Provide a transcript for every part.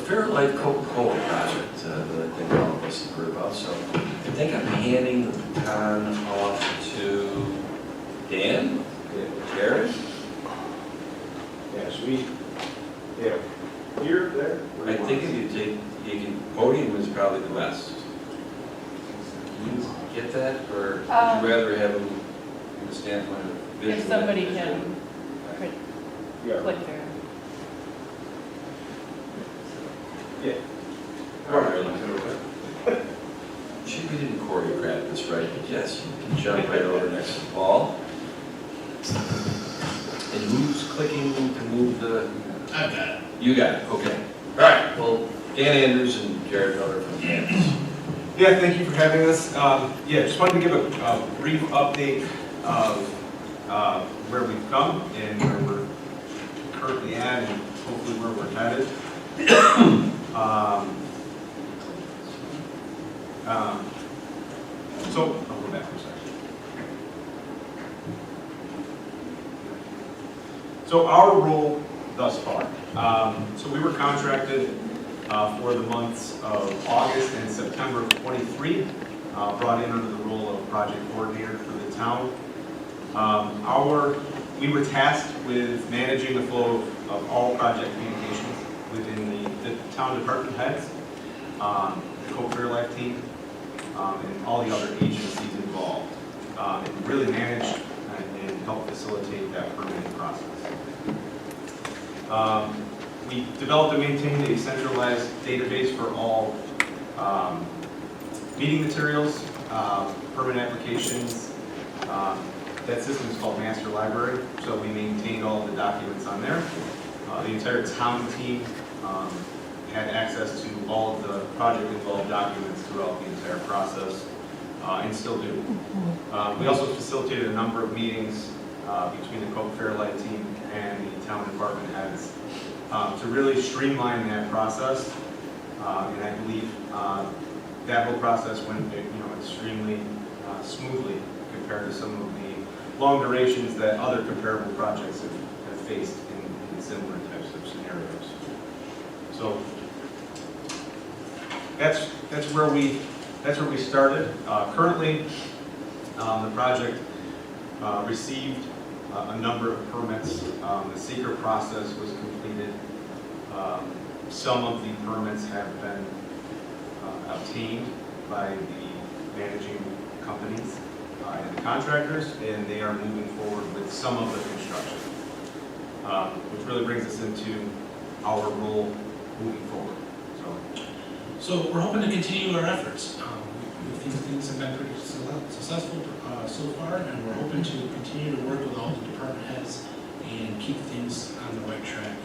Fairlife Coca-Cola project that I think all of us have heard about. So I think I'm handing the baton off to Dan, Jared. Yes, we, yeah, here, there. I think if you take, podium is probably the best. Can you get that, or would you rather have him from the standpoint of visual? If somebody can Yeah. click there. Yeah. All right. She we didn't choreograph this right, but yes, you can jump right over next to Paul. And who's clicking to move the? I've got it. You got it, okay. All right, well, Dan Andrews and Jared Miller from Kansas. Yeah, thank you for having us. Yeah, just wanted to give a brief update of where we've come and where we're currently at and hopefully where we're headed. So, I'll go back for a second. So our role thus far. So we were contracted for the months of August and September of '23, brought in under the role of project coordinator for the town. We were tasked with managing the flow of all project communications within the town department heads, the Co-Fairlife team, and all the other agencies involved, and really manage and help facilitate that permitting process. We developed and maintained a centralized database for all meeting materials, permit applications. That system is called Master Library, so we maintained all the documents on there. The entire town team had access to all of the project-involved documents throughout the entire process, and still do. We also facilitated a number of meetings between the Co-Fairlife team and the town department heads to really streamline that process. And I believe that whole process went extremely smoothly compared to some of the long durations that other comparable projects have faced in similar types of scenarios. So that's where we started. Currently, the project received a number of permits. The seeker process was completed. Some of the permits have been obtained by the managing companies and the contractors, and they are moving forward with some of the construction, which really brings us into our role moving forward. So we're hoping to continue our efforts. We think things have been pretty successful so far, and we're hoping to continue to work with all the department heads and keep things on the right track.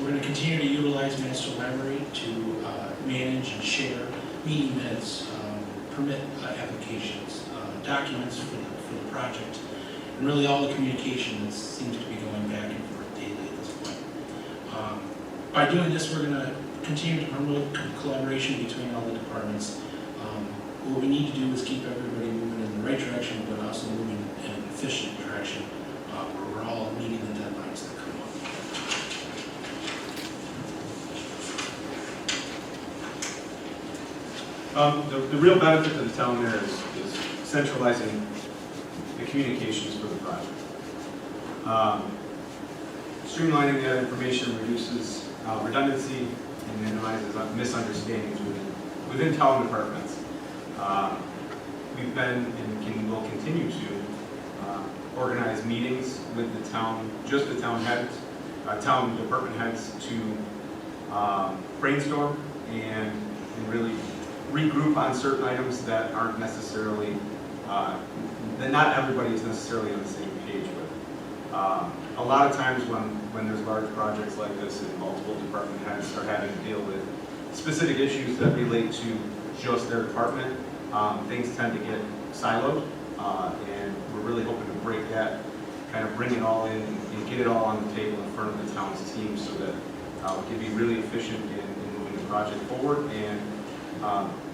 We're going to continue to utilize Master Library to manage and share meeting minutes, permit applications, documents for the project, and really all the communication that seems to be going back and forth daily at this point. By doing this, we're going to continue to promote collaboration between all the departments. What we need to do is keep everybody moving in the right direction, but also moving in an efficient direction where we're all meeting the deadlines that come up. The real benefit to the town there is centralizing the communications for the project. Streamlining that information reduces redundancy and minimizes misunderstandings within town departments. We've been and will continue to organize meetings with the town, just the town heads, town department heads to brainstorm and really regroup on certain items that aren't necessarily, that not everybody is necessarily on the same page with. A lot of times when there's large projects like this and multiple department heads are having to deal with specific issues that relate to just their department, things tend to get siloed, and we're really hoping to break that, kind of bring it all in and get it all on the table in front of the town's team so that we can be really efficient in moving the project forward and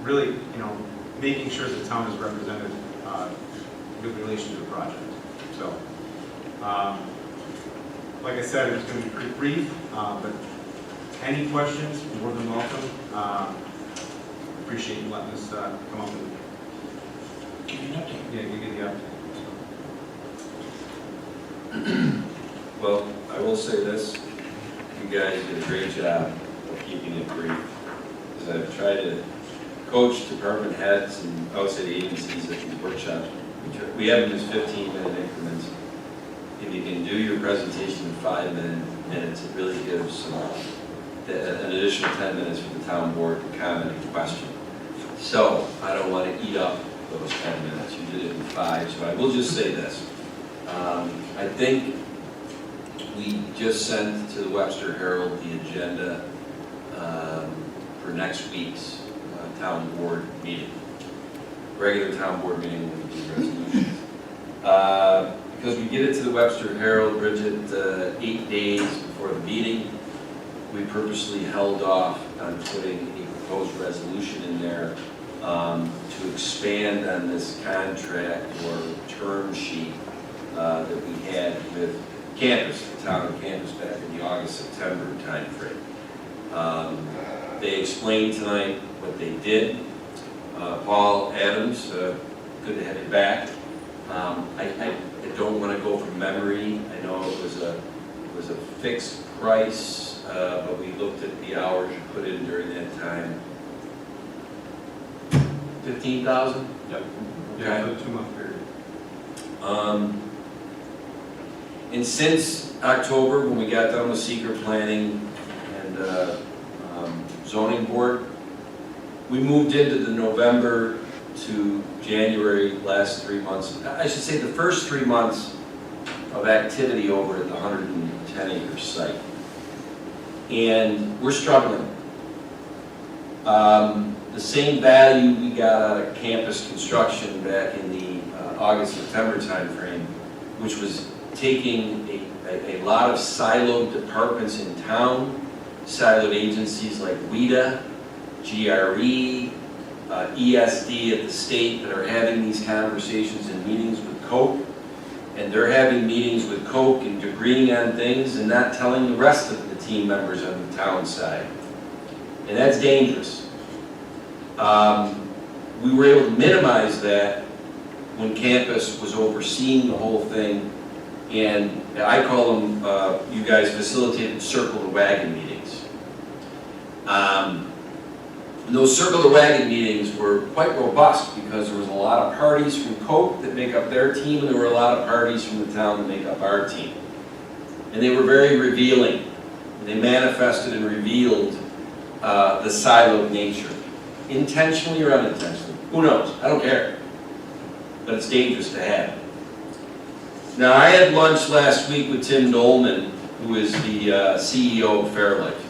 really, making sure the town is represented with relation to the project. So, like I said, it's going to be pretty brief, but Any questions, more than welcome. Appreciate you letting us come up and Give you an update. give you the update. Well, I will say this, you guys did a great job of keeping it brief. Because I've tried to coach department heads and outside agencies at these workshops. We have them as 15-minute increments. If you can do your presentation in 5 minutes, it really gives an additional 10 minutes for the town board to comment and question. So I don't want to eat up those 10 minutes. You did it in 5, so I will just say this. I think we just sent to the Webster Herald the agenda for next week's town board meeting. Regular town board meeting when we do resolutions. Because we get it to the Webster Herald, Bridget, 8 days before the meeting, we purposely held off on putting a proposed resolution in there to expand on this contract or term sheet that we had with Campus, the town of Campus, back in the August-September timeframe. They explained tonight what they did. Paul Adams, good to have you back. I don't want to go from memory. I know it was a fixed price, but we looked at the hours you put in during that time. 15,000? Yep. Okay. Yeah, for the 2-month period. And since October, when we got done with secret planning and zoning board, we moved into the November to January last 3 months. I should say the first 3 months of activity over at the 110-acre site. And we're struggling. The same value we got out of campus construction back in the August-September timeframe, which was taking a lot of siloed departments in town, siloed agencies like WIDA, GRE, ESD at the state that are having these conversations and meetings with Koch, and they're having meetings with Koch and agreeing on things and not telling the rest of the team members on the town side. And that's dangerous. We were able to minimize that when Campus was overseeing the whole thing, and I call them, you guys facilitated circle the wagon meetings. Those circle the wagon meetings were quite robust because there was a lot of parties from Koch that make up their team, and there were a lot of parties from the town that make up our team. And they were very revealing. They manifested and revealed the siloed nature. Intentionally or unintentionally, who knows? I don't care. But it's dangerous to have. Now, I had lunch last week with Tim Dolman, who is the CEO of Fairlife.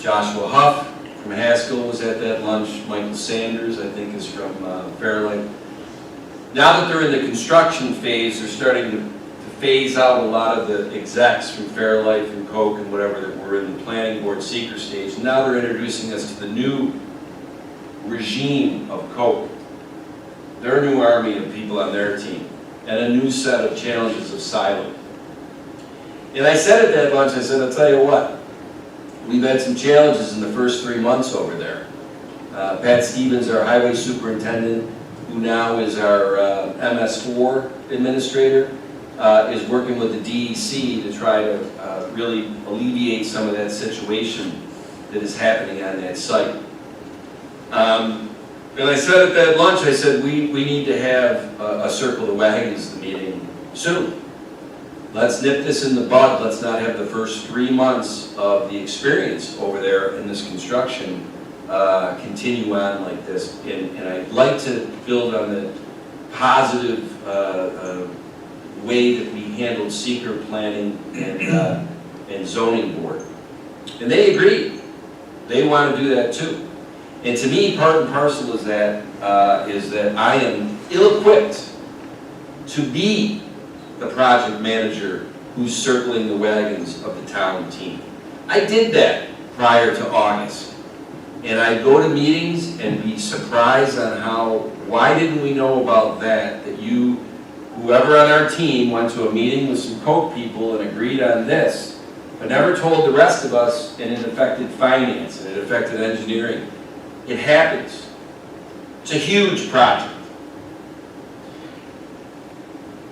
Joshua Huff from Haskell was at that lunch. Michael Sanders, I think, is from Fairlife. Now that they're in the construction phase, they're starting to phase out a lot of the execs from Fairlife and Koch and whatever that were in the planning board seeker stage. Now they're introducing us to the new regime of Koch. Their new army of people on their team, and a new set of challenges of silo. And I said at that lunch, I said, I'll tell you what, we've had some challenges in the first 3 months over there. Pat Stevens, our highway superintendent, who now is our MS4 administrator, is working with the DEC to try to really alleviate some of that situation that is happening on that site. And I said at that lunch, I said, we need to have a circle the wagons meeting soon. Let's nip this in the bud. Let's not have the first 3 months of the experience over there in this construction continue on like this. And I'd like to build on the positive way that we handled secret planning and zoning board. And they agreed. They want to do that too. And to me, part and parcel is that I am ill-equipped to be the project manager who's circling the wagons of the town team. I did that prior to August. And I go to meetings and be surprised on why didn't we know about that whoever on our team went to a meeting with some Koch people and agreed on this, but never told the rest of us, and it affected finance, and it affected engineering. It happens. It's a huge project.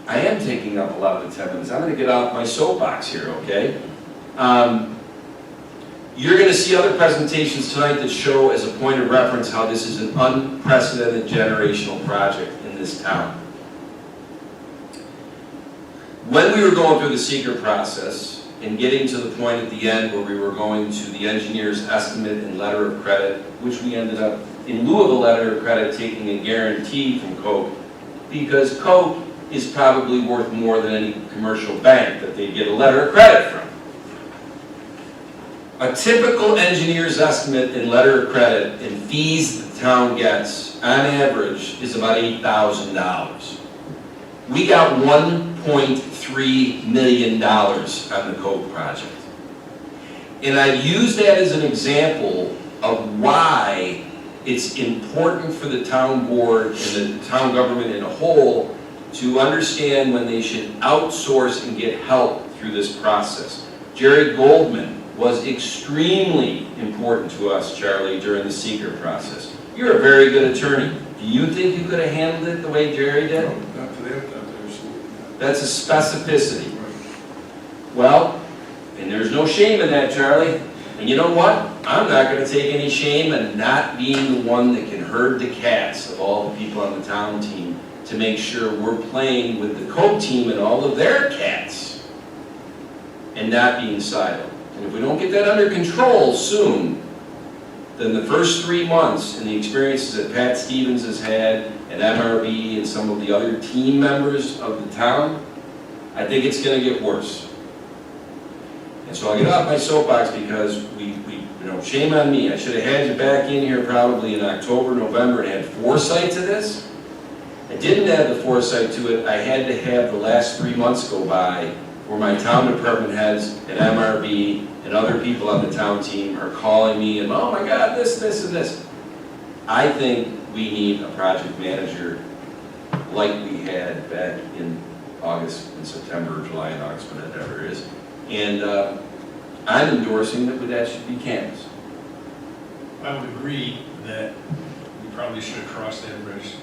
I am taking up a lot of the 10 minutes. I'm going to get off my soapbox here, okay? You're going to see other presentations tonight that show as a point of reference how this is an unprecedented generational project in this town. When we were going through the seeker process and getting to the point at the end where we were going to the engineer's estimate and letter of credit, which we ended up, in lieu of a letter of credit, taking a guarantee from Coke, because Coke is probably worth more than any commercial bank that they get a letter of credit from. A typical engineer's estimate and letter of credit and fees the town gets, on average, is about $8,000. We got $1.3 million on the Coke project. And I've used that as an example of why it's important for the town board and the town government in a whole to understand when they should outsource and get help through this process. Jerry Goldman was extremely important to us, Charlie, during the seeker process. You're a very good attorney. Do you think you could have handled it the way Jerry did? No, not to that, absolutely not. That's a specificity. Right. Well, and there's no shame in that, Charlie. And you know what? I'm not going to take any shame in not being the one that can herd the cats of all the people on the town team to make sure we're playing with the Coke team and all of their cats and not being siloed. And if we don't get that under control soon, then the first 3 months and the experiences that Pat Stevens has had and MRB and some of the other team members of the town, I think it's going to get worse. And so I'll get off my soapbox because shame on me. I should have had you back in here probably in October, November and had foresight to this. I didn't have the foresight to it. I had to have the last 3 months go by where my town department heads and MRB and other people on the town team are calling me and, oh my God, this, and this. I think we need a project manager like we had back in August and September, or July and August, whatever it is. And I'm endorsing that should be canvassed. I would agree that we probably should have crossed that bridge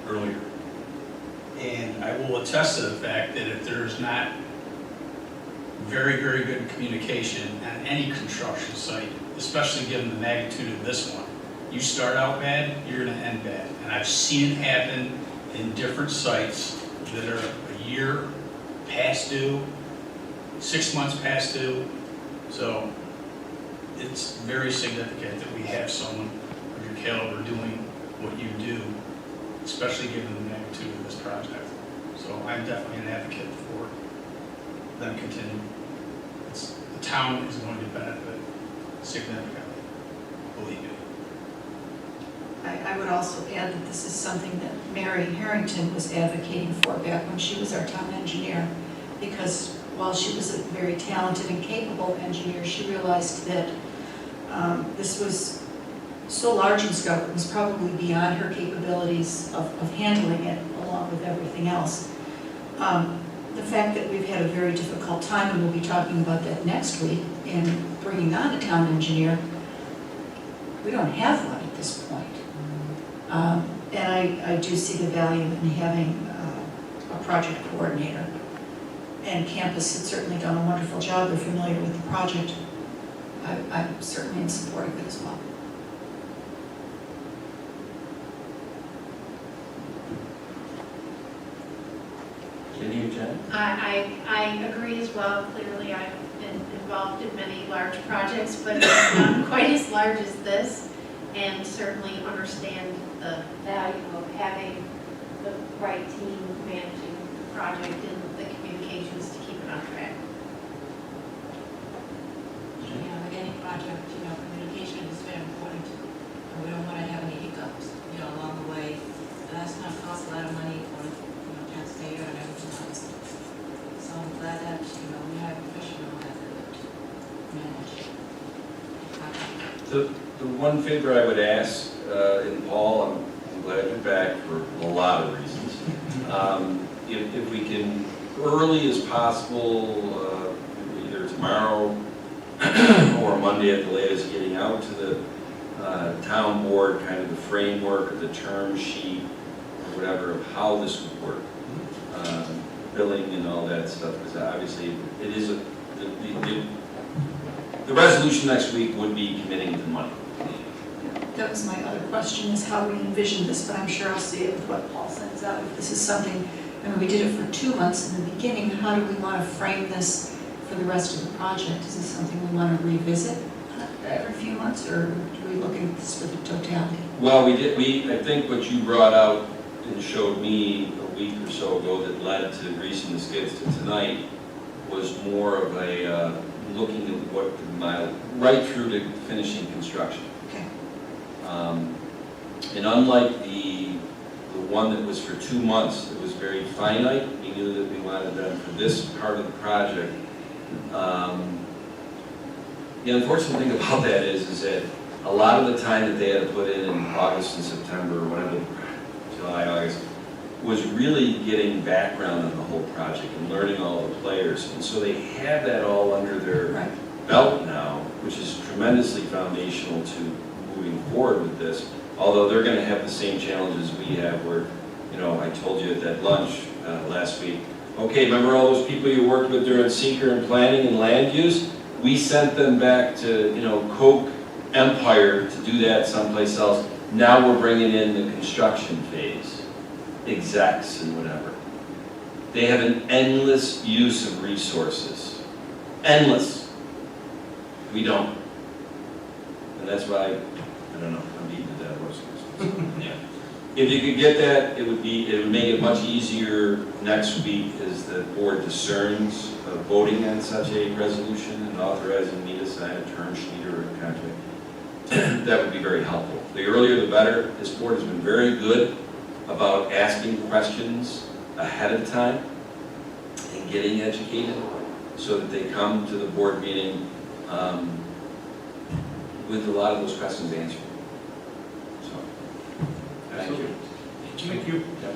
earlier. And I will attest to the fact that if there's not very, very good communication on any construction site, especially given the magnitude of this one, you start out bad, you're going to end bad. And I've seen it happen in different sites that are a year past due, 6 months past due. So it's very significant that we have someone of your caliber doing what you do, especially given the magnitude of this project. So I'm definitely an advocate for them continuing. The town is going to benefit significantly, believe me. I would also add that this is something that Mary Harrington was advocating for back when she was our town engineer, because while she was a very talented and capable engineer, she realized that this was so large in scope, it was probably beyond her capabilities of handling it along with everything else. The fact that we've had a very difficult time, and we'll be talking about that next week, in bringing on a town engineer, we don't have one at this point. And I do see the value in having a project coordinator. And campus has certainly done a wonderful job. They're familiar with the project. I'm certainly in support of it as well. I agree as well. Clearly, I've been involved in many large projects, but not quite as large as this, and certainly understand the value of having the right team managing the project and the communications to keep it on track. With any project, communication is very important. And we don't want to have any hiccups, along the way. And that's going to cost a lot of money for, taxpayer and everything else. So I'm glad that, we have a professional that manage The one favor I would ask, and Paul, I'm glad you're back for a lot of reasons. If we can, early as possible, either tomorrow or Monday at the latest, getting out to the town board, kind of the framework, or the term sheet, or whatever, of how this would work. Billing and all that stuff, because obviously it is the resolution next week would be committing to money. That was my other question, is how we envision this, but I'm sure I'll see it with what Paul sends out. If this is something, I mean, we did it for 2 months in the beginning, how do we want to frame this for the rest of the project? Is this something we want to revisit every few months, or are we looking at this for the totality? Well, I think what you brought out and showed me a week or so ago that led to greasing the skids to tonight was more of a looking at what the mile, right through to finishing construction. Okay. And unlike the one that was for 2 months, it was very finite. We knew that we wanted them for this part of the project. The unfortunate thing about that is that a lot of the time that they had to put in August and September, or whatever, July, August, was really getting background on the whole project and learning all the players. And so they have that all under their belt now, which is tremendously foundational to moving forward with this. Although they're going to have the same challenges we have where, I told you at that lunch last week, okay, remember all those people you worked with during seeker and planning and land use? We sent them back to, Coke Empire to do that someplace else. Now we're bringing in the construction phase, execs and whatever. They have an endless use of resources. Endless. We don't. And that's why, I don't know, I'm beating the dead horse. Yeah. If you could get that, it would make it much easier next week as the board discerns voting on such a resolution and authorizing me to sign a term sheet or a contract. That would be very helpful. The earlier the better. This board has been very good about asking questions ahead of time and getting educated so that they come to the board meeting with a lot of those questions answered. So, thank you. Thank you. Yep.